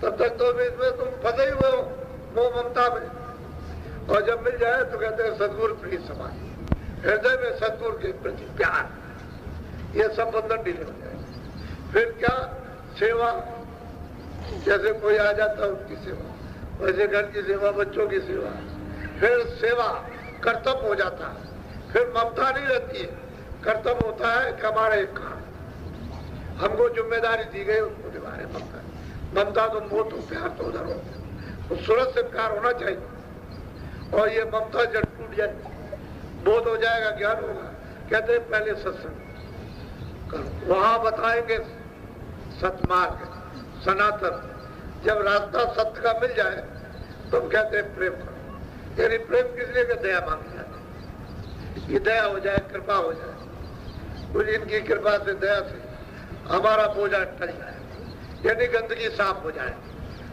तब तक तो इसमें तुम फंसे हुए हो मोह ममता में। और जब मिल जाए तो कहते हैं सद्गुरु प्रिय समाधि, हृदय में सद्गुरु के प्रति प्यार, ये सब बंधन ढीले हो जाए। फिर क्या सेवा, जैसे कोई आ जाता है उसकी सेवा, वैसे घर की सेवा, बच्चों की सेवा, फिर सेवा कर्तव्य हो जाता है। फिर ममता नहीं रहती है, कर्तव्य होता है कि हमारा एक काम, हमको जिम्मेदारी दी गई उसको निभाने। ममता ममता तो मोह तो प्यार तो उधर होता है, तो सूरत से प्यार होना चाहिए। और ये ममता जब टूट जाए, बोध हो जाएगा, ज्ञान होगा। कहते हैं पहले सत्संग करो, वहां बताएंगे सतमार्ग सनातन। जब रास्ता सत्य का मिल जाए तो कहते हैं प्रेम करो। यानी प्रेम किस लिए? दया मांगी जाती है, ये दया हो जाए, कृपा हो जाए, कुछ इनकी कृपा से, दया से हमारा बोझा टल जाए, यानी गंदगी साफ हो जाए,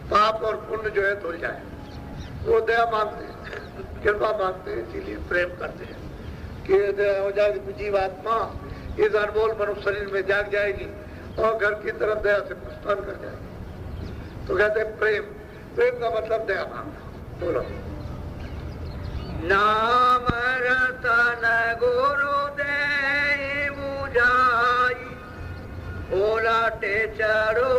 पाप और पुण्य जो है धुल जाए। वो दया मांगते हैं, कृपा मांगते हैं, इसीलिए प्रेम करते हैं कि दया हो जाए, जीवात्मा इस अनमोल मनुष्य शरीर में जाग जाएगी और घर की तरफ दया से प्रस्थान कर जाएगी। तो कहते हैं प्रेम, प्रेम का मतलब दया मांगना। बोलो नाम रतन गुरुदेव बुझाई, ओलाटे चढ़ो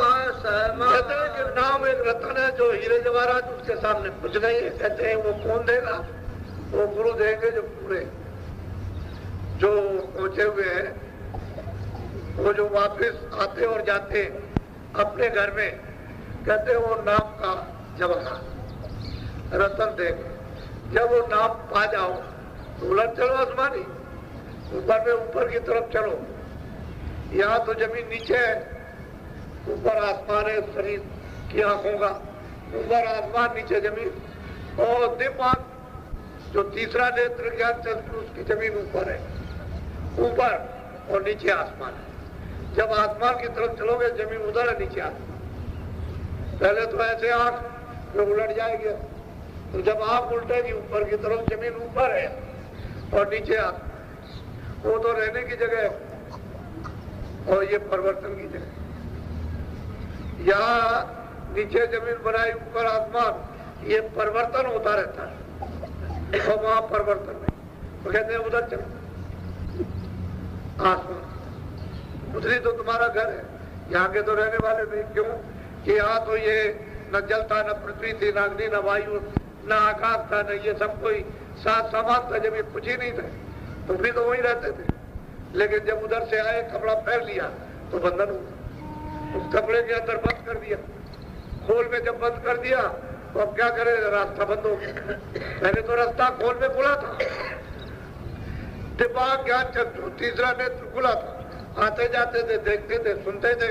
असमान। कहते हैं कि नाम एक रतन है जो हीरे जवाहरात उसके सामने कुछ नहीं है। कहते हैं वो कौन देगा? वो गुरु देंगे जो पूरे, जो पहुंचे हुए हैं, वो जो वापस आते और जाते अपने घर में, कहते हैं वो नाम का जवाहरात रतन देंगे। जब वो नाम पा जाओ तो उलट चलो आसमानी, ऊपर में ऊपर की तरफ चलो। यहाँ तो जमीन नीचे है, ऊपर आसमान है शरीर की आंखों का, ऊपर आसमान नीचे जमीन। और दिमाग जो तीसरा नेत्र ज्ञान चंद्र उसकी जमीन ऊपर है, ऊपर और नीचे आसमान है। जब आसमान की तरफ चलोगे जमीन उधर है, नीचे आसमान। पहले तो ऐसे आंख में उलट जाएगी, तो जब आंख उल्टेगी ऊपर की तरफ जमीन ऊपर है और नीचे आसमान। वो तो रहने की जगह है और ये परिवर्तन की जगह। यहाँ नीचे जमीन बनाई, ऊपर आसमान, ये परिवर्तन होता रहता है और वहां परिवर्तन नहीं। तो कहते हैं उधर चलो आसमान। उधरी तो तुम्हारा घर है, यहाँ के तो रहने वाले नहीं। क्यों कि यहाँ तो ये न जल था, न पृथ्वी थी, न अग्नि, न वायु, न आकाश था, न ये सब कोई साथ सामान था। जब ये कुछ ही नहीं थे तो भी तो वहीं रहते थे। लेकिन जब उधर से आए, कपड़ा पहन लिया तो बंधन हुआ, उस कपड़े के अंदर बंद कर दिया। खोल में जब बंद कर दिया तो अब क्या करे, रास्ता बंद हो गया। पहले तो रास्ता खोल में खुला था, दिमाग ज्ञान चक्षु तीसरा नेत्र खुला था, आते जाते थे, देखते थे, सुनते थे।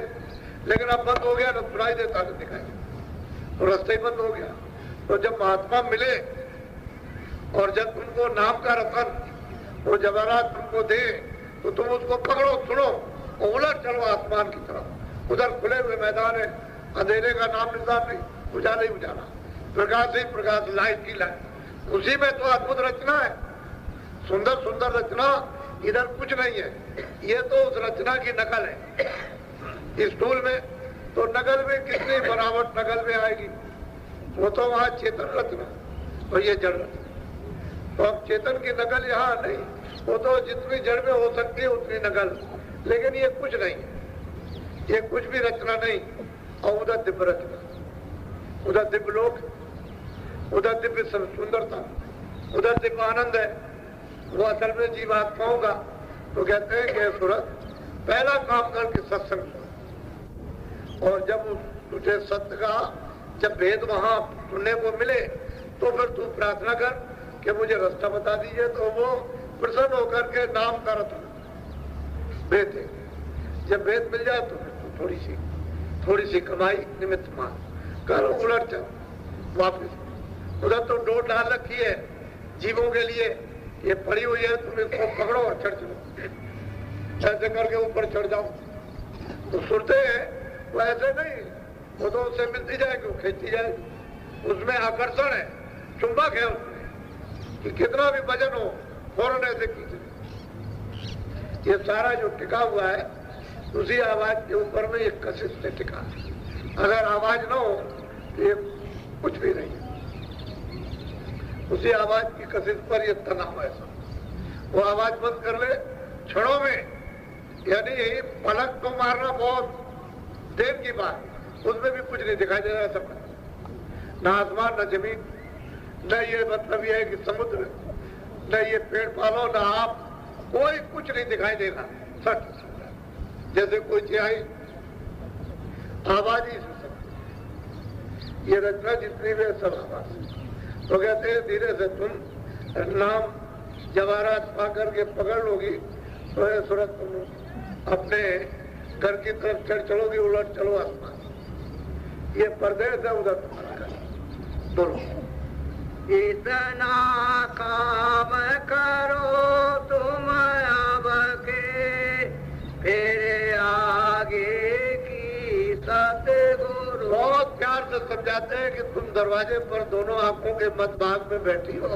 लेकिन अब बंद हो गया, तो सुनाई देता नहीं, दिखाई, तो रास्ता ही बंद हो गया। तो जब महात्मा मिले और जब तुमको नाम का रतन, वो जवाहरात तुमको दे, तो तुम उसको पकड़ो, सुनो और उलट चलो आसमान की तरफ। उधर खुले हुए मैदान है, अंधेरे का नाम निशान नहीं, उजाला ही उजाला, प्रकाश ही प्रकाश, लाइट की लाइट। उसी में तो अद्भुत रचना है, सुंदर सुंदर रचना। इधर कुछ नहीं है, ये तो उस रचना की नकल है। इस स्टूल में तो नकल में कितनी बनावट नकल में आएगी, वो तो वहां चेतन रचना और ये जड़ रचना। तो अब चेतन की नकल यहाँ नहीं, वो तो जितनी जड़ में हो सकती है उतनी नकल। लेकिन ये कुछ नहीं, ये कुछ भी रचना नहीं। और उधर दिव्य रचना, उधर दिव्य लोक, उधर दिव्य सुंदरता, उधर दिव्य आनंद है, वो असल में जीवात्माओं का। तो कहते हैं कि सूरत पहला काम करके सत्संग सुन, और जब तुझे सत्य का जब भेद वहां सुनने को मिले तो फिर तू प्रार्थना कर कि मुझे रास्ता बता दीजिए। तो वो प्रसन्न होकर के नाम का रतन भेद है। जब भेद मिल जाए तो फिर तू थोड़ी सी कमाई निमित्त मान कर उलट जाओ वापिस। उधर तो डोर डाल रखी है जीवों के लिए, ये पड़ी हुई है, तुम इसको पकड़ो और चढ़ चलो, ऐसे करके ऊपर चढ़ जाओ। तो सुनते हैं वो ऐसे नहीं, वो तो उससे मिलती जाएगी, वो खींचती जाएगी। उसमें आकर्षण है, चुंबक है उसमें कि कितना भी वजन हो फौरन ऐसे खींच। ये सारा जो टिका हुआ है उसी आवाज के ऊपर में एक कशिश से टिका है। अगर आवाज ना हो तो ये कुछ भी नहीं है। उसी आवाज की कशिश पर ये तनाव है सब। वो आवाज बंद कर ले क्षणों में, यानी यही पलक को मारना बहुत देर की बात, उसमें भी कुछ नहीं दिखाई दे रहा है सब, ना आसमान न जमीन, न ये मतलब ये है कि समुद्र, न ये पेड़ पालो, न आप, कोई कुछ नहीं दिखाई देगा। सच जैसे कोई चीज आई, आवाज ही सुन सकती। ये रचना जितनी भी सब आवाज। तो कहते हैं धीरे से तुम नाम जवाहरात पा करके पकड़ लोगी तो ये सूरत तुम अपने घर की तरफ चढ़ चलोगी, उलट चलो आसमान। ये परदेश है उधर तुम्हारा घर। बोलो इतना काम करो तुम अब के, फिर आगे की सतगुरु। बहुत प्यार से समझाते हैं कि तुम दरवाजे पर दोनों आंखों के मध्य भाग में बैठी हो,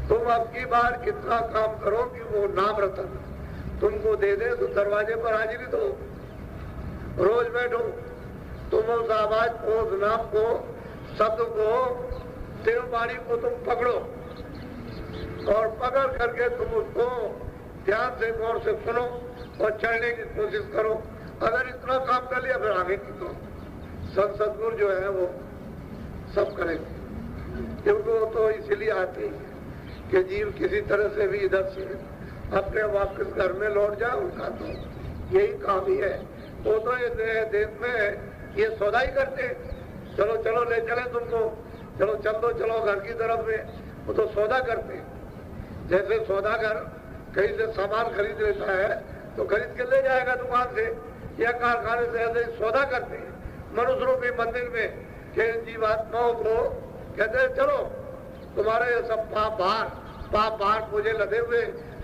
तुम अब की बार कितना काम करो कि वो नाम रतन तुमको दे दे, तो दरवाजे पर हाजिरी दो, रोज बैठो, तुम उस आवाज को, उस नाम को, शब्द को, देववाणी को तुम पकड़ो और पकड़ करके तुम उसको ध्यान से गौर से सुनो और चढ़ने की कोशिश करो। अगर इतना काम कर लिया फिर आगे की तो संत सदगुरु जो है वो सब करेंगे, क्योंकि वो तो इसीलिए आते हैं कि जीव किसी तरह से भी इधर से अपने वापस घर में लौट जाए, उनका तो यही काम ही है। वो तो इस देश में ये सौदा ही करते, चलो चलो ले चले तुमको, चलो चल दो, चलो घर की तरफ में, वो तो सौदा करते। जैसे सौदागर कहीं से सामान खरीद लेता है तो खरीद के ले जाएगा दुकान से या कारखाने से, ऐसे सौदा करते हैं। मनुष्य रूपी मंदिर में के जीवात्माओं को कहते हैं चलो तुम्हारे ये सब पाप बाहर मुझे लदे हुए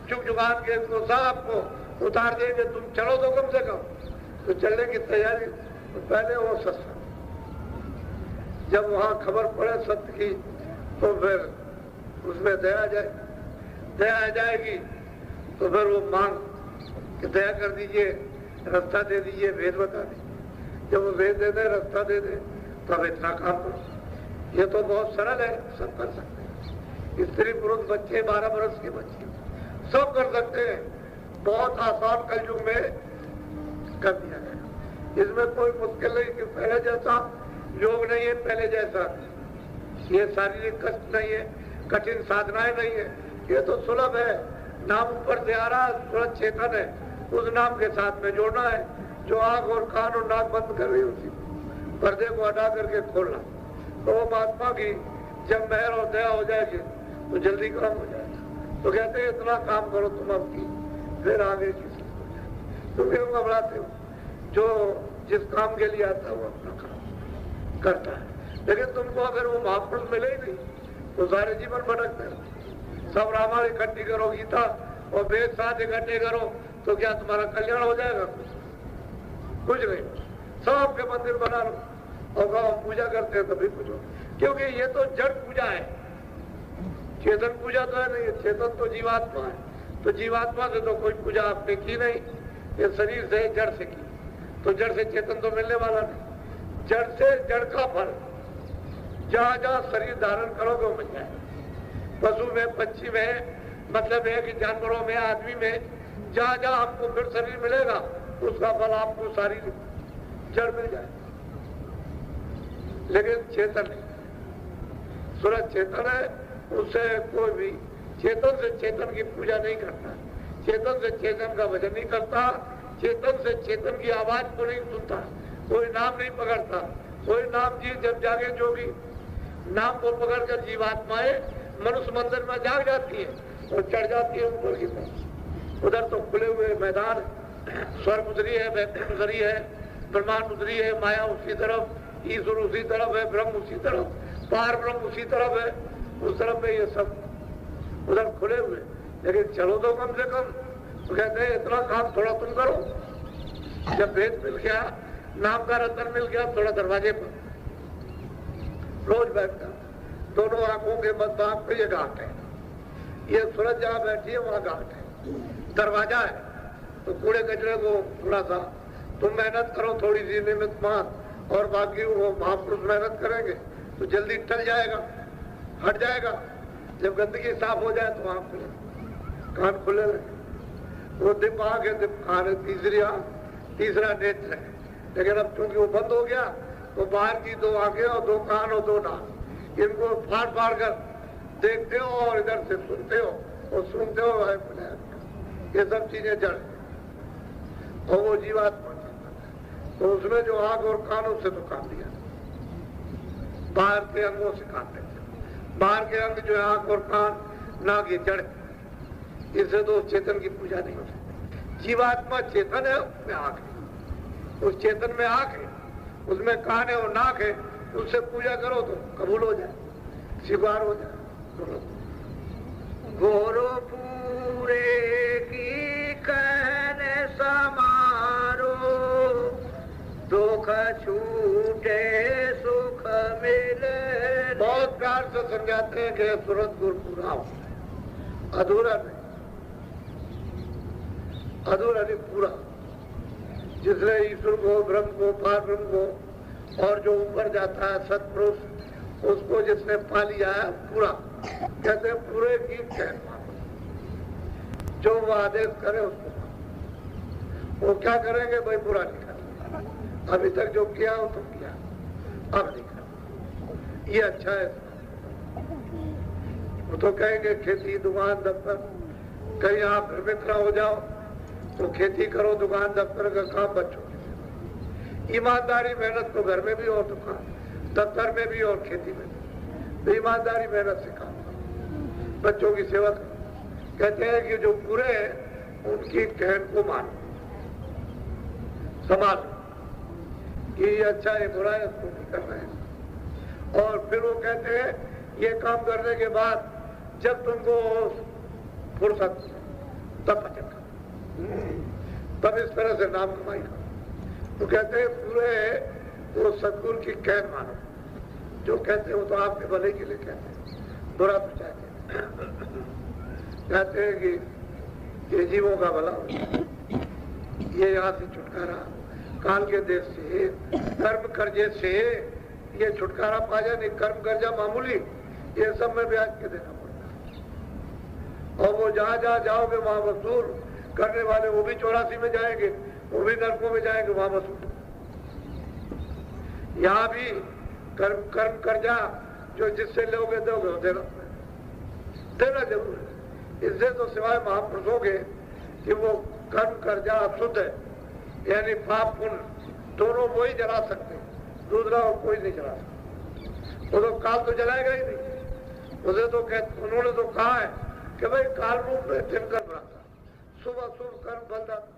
चुक चुकान के इनको सब को उतार देंगे, तुम चलो तो कम से कम। तो चलने की तैयारी, तो पहले वो सत्संग, जब वहां खबर पड़े सत्य की तो फिर उसमें दया आ जाएगी, तो फिर वो मांग कि दया कर दीजिए, रास्ता दे दीजिए, भेद बता दीजिए। जब वो भेद दे दे, रास्ता दे दे, तो अब इतना काम करो। ये तो बहुत सरल है, सब कर सकते हैं। स्त्री पुरुष बच्चे, 12 वर्ष के बच्चे सब कर सकते हैं। बहुत आसान कलयुग में कर दिया गया। इसमें कोई मुश्किल नहीं कि पहले जैसा योग नहीं है, पहले जैसा ये शारीरिक कष्ट नहीं है, कठिन साधनाएं नहीं है, ये तो सुलभ है। नाम ऊपर से आ रहा, सूरज चेतन है, उस नाम के साथ में जोड़ना है। जो आंख और कान और नाक बंद कर रही उसी पर्दे को हटा करके खोलना, तो वो महात्मा की जब मेहर और दया हो जाएगी तो जल्दी काम हो जाएगा। तो कहते हैं इतना काम करो तुम अब की, फिर आगे की तुम क्यों घबराते हो? जो जिस काम के लिए आता है वो अपना काम करता है। लेकिन तुमको अगर वो महापुरुष मिले ही नहीं तो सारे जीवन भटकते हो। सब रामायण इकट्ठी करो, गीता और वेद साथ इकट्ठे करो, तो क्या तुम्हारा कल्याण हो जाएगा? कुछ नहीं। सब के मंदिर बना लो और गाँव पूजा करते हैं तभी कुछ हो, क्योंकि ये तो जड़ पूजा है, चेतन पूजा तो है नहीं। चेतन तो जीवात्मा है, तो जीवात्मा से तो कोई पूजा आपने की नहीं, ये शरीर से जड़ से की, तो जड़ से चेतन तो मिलने वाला नहीं। जड़ से जड़ का फल, जहाँ जहाँ शरीर धारण करोगे वो मिल जाए। पशु में, पक्षी में, मतलब है कि जानवरों में, आदमी में, जहाँ जहाँ आपको फिर शरीर मिलेगा उसका फल आपको सारी जड़ मिल जाए। लेकिन चेतन नहीं, सूरज चेतन है, उससे कोई भी चेतन से चेतन की पूजा नहीं करता, चेतन से चेतन का भजन नहीं करता, चेतन से चेतन की आवाज को नहीं सुनता, कोई नाम नहीं पकड़ता। कोई नाम जी जब जागे जोगी, नाम को पकड़कर जीवात्माएं मनुष्य मंदिर में जाग जाती है और चढ़ जाती है ऊपर की तरफ। उधर तो खुले हुए मैदान, स्वर्ग उतरी है, वैकुंठ उतरी है, ब्रह्मांड उतरी है, माया उसी तरफ, ईश्वर उसी तरफ है, ब्रह्म उसी तरफ, पार ब्रह्म उसी तरफ है, उस तरफ में ये सब उधर खुले हुए। लेकिन चलो तो कम से कम, तो कहते हैं इतना काम थोड़ा तुम करो। जब वेद मिल गया, नाम का रतन मिल गया, थोड़ा दरवाजे पर रोज बैठना, दोनों आंखों के मध्य भाग पे ये घाट है, ये सूरज जहाँ बैठी है वहाँ घाट है, दरवाजा है। तो कूड़े कचरे को थोड़ा सा तुम मेहनत करो, थोड़ी सी निमित मान, और बाकी वो महापुरुष मेहनत करेंगे तो जल्दी टल जाएगा, हट जाएगा। जब गंदगी साफ हो जाए तो आँख खुले, कान खुले रहे। वो दिप आँख है, दिप कान है, तीसरी आँख, तीसरा नेत्र है। लेकिन अब चूंकि वो बंद हो गया तो बाहर की 2 आंखें और 2 कान और 2 नाक, इनको फाड़ फाड़ कर देखते हो और इधर से सुनते हो और सुनते हो। ये सब चीजें जड़ और वो जीवात्मा, तो उसमें जो आंख और कानों से तो काम लिया, बाहर के अंगों से काम लेते। बाहर के अंग जो है आंख और कान, नाक, ये जड़, इससे तो चेतन की पूजा नहीं हो सकती। जीवात्मा चेतन है, उसमें आंख है, उस चेतन में आंख है, उसमें कान है और नाक है। उससे पूजा करो तो कबूल हो जाए, स्वीकार हो जाए। गोरो पूरे की कहने समारो, दुख छूटे सुख मिले। बहुत प्यार से समझाते हैं कि सूरत गुरु पूरा हो, अधूरा नहीं, अधूरा नहीं, पूरा। जिसने ईश्वर को, ब्रह्म को, पार ब्रह्म को और जो ऊपर जाता है सतपुरुष, उसको जिसने पा लिया है पूरा, कहते हैं पूरे की कहन मानो। जो वो आदेश करे उसको वो क्या करेंगे भाई, पूरा नहीं करना। अभी तक जो किया वो तो किया, अब नहीं करना, ये अच्छा है। वो तो कहेंगे खेती, दुकान, दफ्तर, कहीं आप मित्र हो जाओ तो खेती करो, दुकान दफ्तर का काम बच्चों की। ईमानदारी मेहनत तो घर में भी और दुकान दफ्तर में भी और खेती में भी, तो ईमानदारी मेहनत से काम करो, बच्चों की सेवा करो। कहते हैं कि जो पूरे हैं उनकी कहन को मानो, संभालो कि ये अच्छा है, बुरा है, इसको नहीं करना है। और फिर वो कहते हैं ये काम करने के बाद जब तुमको फुर्सत तब भजन करो, तब इस तरह से नाम कमाई करो। तो कहते हैं पूरे वो सदगुरु की कहन मानो। जो कहते हैं वो तो आपके भले के लिए कहते हैं, बुरा तो चाहते हैं। कहते हैं कि ये जीवों का भला हो, ये यहाँ से छुटकारा, काल के देश से, कर्म कर्जे से ये छुटकारा पा जाए। नहीं, कर्म कर्जा मामूली, ये सब में ब्याज के देना पड़ता है। और वो जहाँ जहाँ जाओगे वहाँ वसूल करने वाले, वो भी 84 में जाएंगे, वो भी नरकों में जाएंगे, वहां वसूल। यहाँ भी कर्म कर्जा जो जिससे लोगे दोगे देना जरूर है। इससे तो सिवाय महापुरुषों के कि वो कर्म कर्जा शुद्ध है, यानी पाप पुण्य दोनों वो ही जला सकते, दूसरा और कोई नहीं जला सकता। वो तो काल तो जलाएगा ही नहीं। उसे तो उन्होंने तो कहा है कि भाई काल रूप में दिनकर बना, सुबह शुभ कर्म फलदाता,